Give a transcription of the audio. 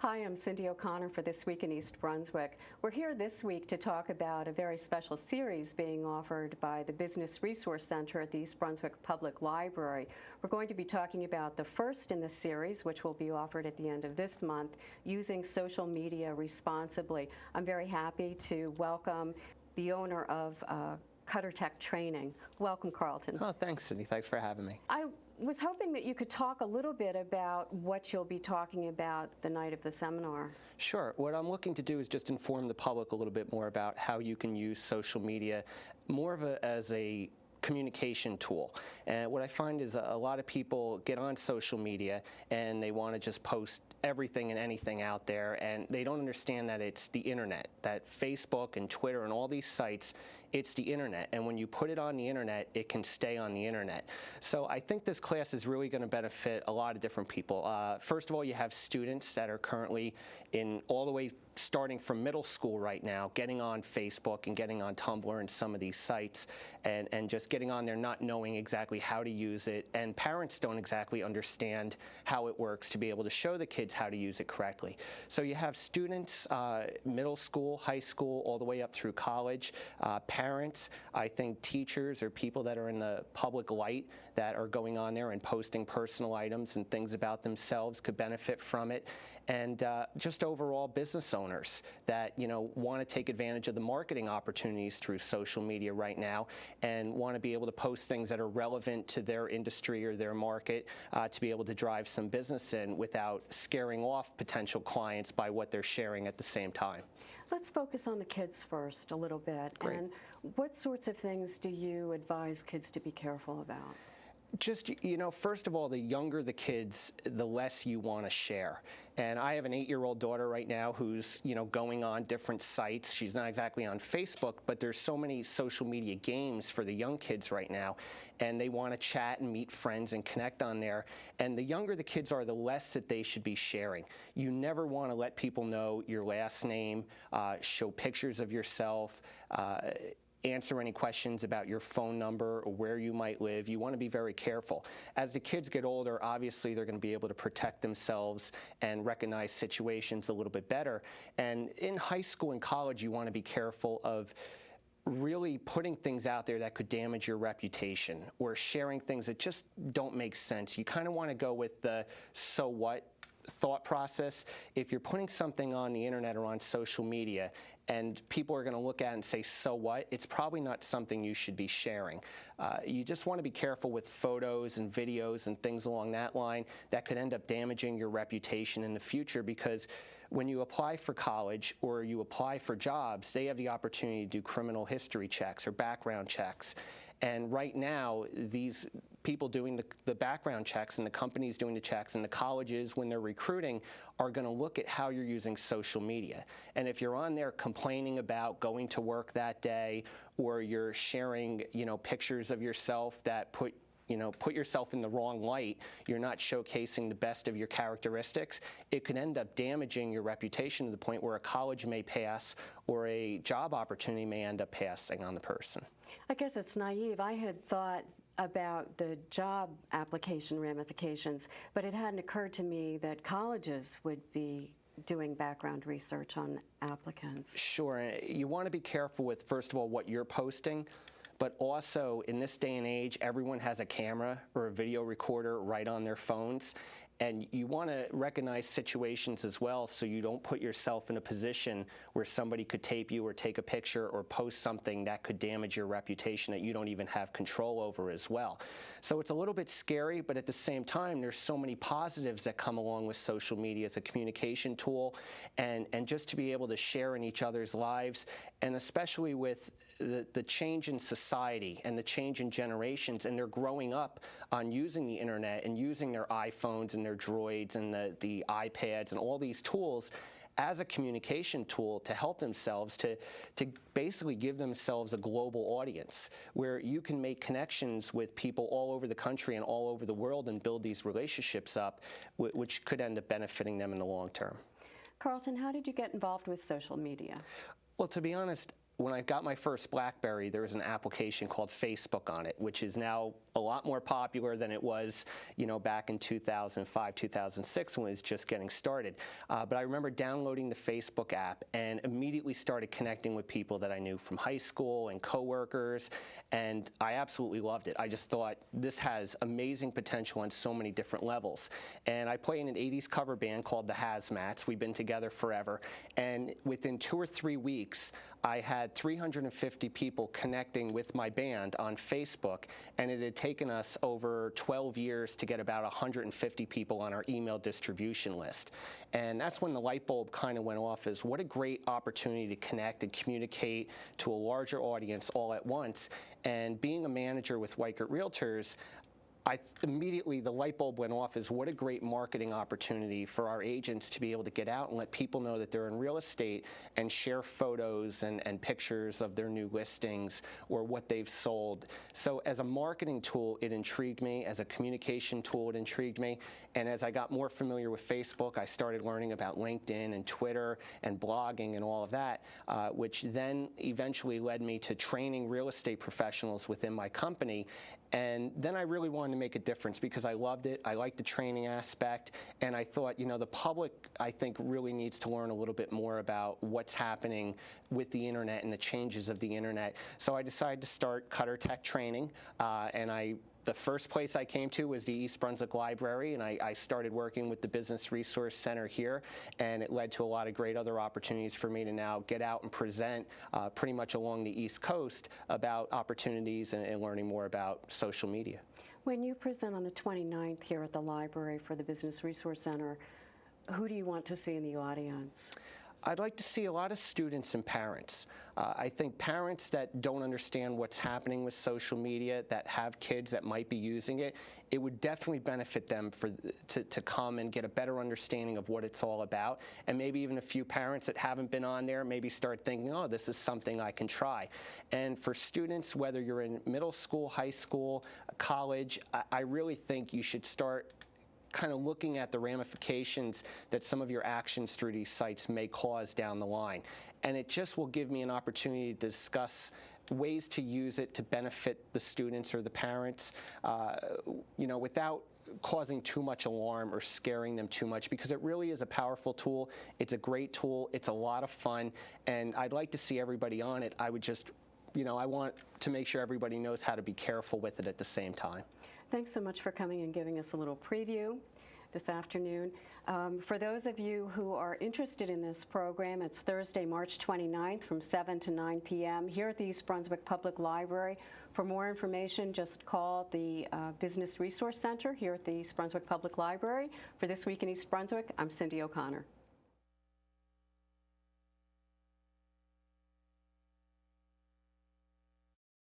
Hi, I'm Cindy O'Connor for This Week in East Brunswick. We're here this week to talk about a very special series being offered by the Business Resource Center at the East Brunswick Public Library. We're going to be talking about the first in the series, which will be offered at the end of this month, Using Social Media Responsibly. I'm very happy to welcome the owner of Cutter Tech Training. Welcome, Carlton. Oh, thanks, Cindy. Thanks for having me. I was hoping that you could talk a little bit about what you'll be talking about the night of the seminar. Sure. What I'm looking to do is just inform the public a little bit more about how you can use social media more of as a communication tool. And what I find is a lot of people get on social media and they want to just post everything and anything out there, and they don't understand that it's the internet, that Facebook and Twitter and all these sites, it's the internet, and when you put it on the internet, it can stay on the internet. So I think this class is really going to benefit a lot of different people. First of all, you have students that are currently in all the way starting from middle school right now, getting on Facebook and getting on Tumblr and some of these sites, and just getting on there not knowing exactly how to use it, and parents don't exactly understand how it works to be able to show the kids how to use it correctly. So you have students, middle school, high school, all the way up through college, parents, I think teachers or people that are in the public light that are going on there and posting personal items and things about themselves could benefit from it, and just overall business owners that want to take advantage of the marketing opportunities through social media right now and want to be able to post things that are relevant to their industry or their market to be able to drive some business in without scaring off potential clients by what they're sharing at the same time. Let's focus on the kids first a little bit. Great. And what sorts of things do you advise kids to be careful about? Just, first of all, the younger the kids, the less you want to share. And I have an 8-year-old daughter right now who's, going on different sites. She's not exactly on Facebook, but there's so many social media games for the young kids right now. And they want to chat and meet friends and connect on there. And the younger the kids are, the less that they should be sharing. You never want to let people know your last name, show pictures of yourself, answer any questions about your phone number or where you might live. You want to be very careful. As the kids get older, obviously they're going to be able to protect themselves and recognize situations a little bit better. And in high school and college, you want to be careful of really putting things out there that could damage your reputation or sharing things that just don't make sense. You kind of want to go with the so what thought process. If you're putting something on the internet or on social media and people are going to look at it and say, so what, it's probably not something you should be sharing. You just want to be careful with photos and videos and things along that line that could end up damaging your reputation in the future, because when you apply for college or you apply for jobs, they have the opportunity to do criminal history checks or background checks. And right now, these people doing the background checks and the companies doing the checks and the colleges, when they're recruiting, are going to look at how you're using social media. And if you're on there complaining about going to work that day, or you're sharing, pictures of yourself that put yourself in the wrong light, you're not showcasing the best of your characteristics, it could end up damaging your reputation to the point where a college may pass or a job opportunity may end up passing on the person. I guess it's naive. I had thought about the job application ramifications, but it hadn't occurred to me that colleges would be doing background research on applicants. Sure. You want to be careful with, first of all, what you're posting. But also, in this day and age, everyone has a camera or a video recorder right on their phones. And you want to recognize situations as well so you don't put yourself in a position where somebody could tape you or take a picture or post something that could damage your reputation that you don't even have control over as well. So it's a little bit scary, but at the same time, there's so many positives that come along with social media as a communication tool, and just to be able to share in each other's lives, and especially with the change in society and the change in generations, and they're growing up on using the internet and using their iPhones and their Droids and the iPads and all these tools as a communication tool to help themselves to basically give themselves a global audience where you can make connections with people all over the country and all over the world and build these relationships up, which could end up benefiting them in the long term. Carlton, how did you get involved with social media? Well, to be honest, when I got my first BlackBerry, there was an application called Facebook on it, which is now a lot more popular than it was, back in 2005, 2006 when it was just getting started. But I remember downloading the Facebook app and immediately started connecting with people that I knew from high school and coworkers, and I absolutely loved it. I just thought this has amazing potential on so many different levels. And I play in an 80s cover band called the Hazmats. We've been together forever, and within 2 or 3 weeks, I had 350 people connecting with my band on Facebook, and it had taken us over 12 years to get about 150 people on our email distribution list. And that's when the light bulb kind of went off, is what a great opportunity to connect and communicate to a larger audience all at once. And being a manager with Weichert Realtors, immediately the light bulb went off, is what a great marketing opportunity for our agents to be able to get out and let people know that they're in real estate and share photos and pictures of their new listings or what they've sold. So as a marketing tool, it intrigued me. As a communication tool, it intrigued me. And as I got more familiar with Facebook, I started learning about LinkedIn and Twitter and blogging and all of that, which then eventually led me to training real estate professionals within my company. And then I really wanted to make a difference because I loved it. I liked the training aspect, and I thought, the public, I think, really needs to learn a little bit more about what's happening with the internet and the changes of the internet. So I decided to start Cutter Tech Training, and the first place I came to was the East Brunswick Library, and I started working with the Business Resource Center here, and it led to a lot of great other opportunities for me to now get out and present pretty much along the East Coast about opportunities and learning more about social media. When you present on the 29th here at the library for the Business Resource Center, who do you want to see in the audience? I'd like to see a lot of students and parents. I think parents that don't understand what's happening with social media, that have kids that might be using it, it would definitely benefit them to come and get a better understanding of what it's all about. And maybe even a few parents that haven't been on there maybe start thinking, oh, this is something I can try. And for students, whether you're in middle school, high school, college, I really think you should start kind of looking at the ramifications that some of your actions through these sites may cause down the line. And it just will give me an opportunity to discuss ways to use it to benefit the students or the parents, without causing too much alarm or scaring them too much, because it really is a powerful tool. It's a great tool. It's a lot of fun, and I'd like to see everybody on it. I would just, I want to make sure everybody knows how to be careful with it at the same time. Thanks so much for coming and giving us a little preview this afternoon. For those of you who are interested in this program, it's Thursday, March 29th from 7 to 9 p.m. here at the East Brunswick Public Library. For more information, just call the Business Resource Center here at the East Brunswick Public Library. For This Week in East Brunswick, I'm Cindy O'Connor.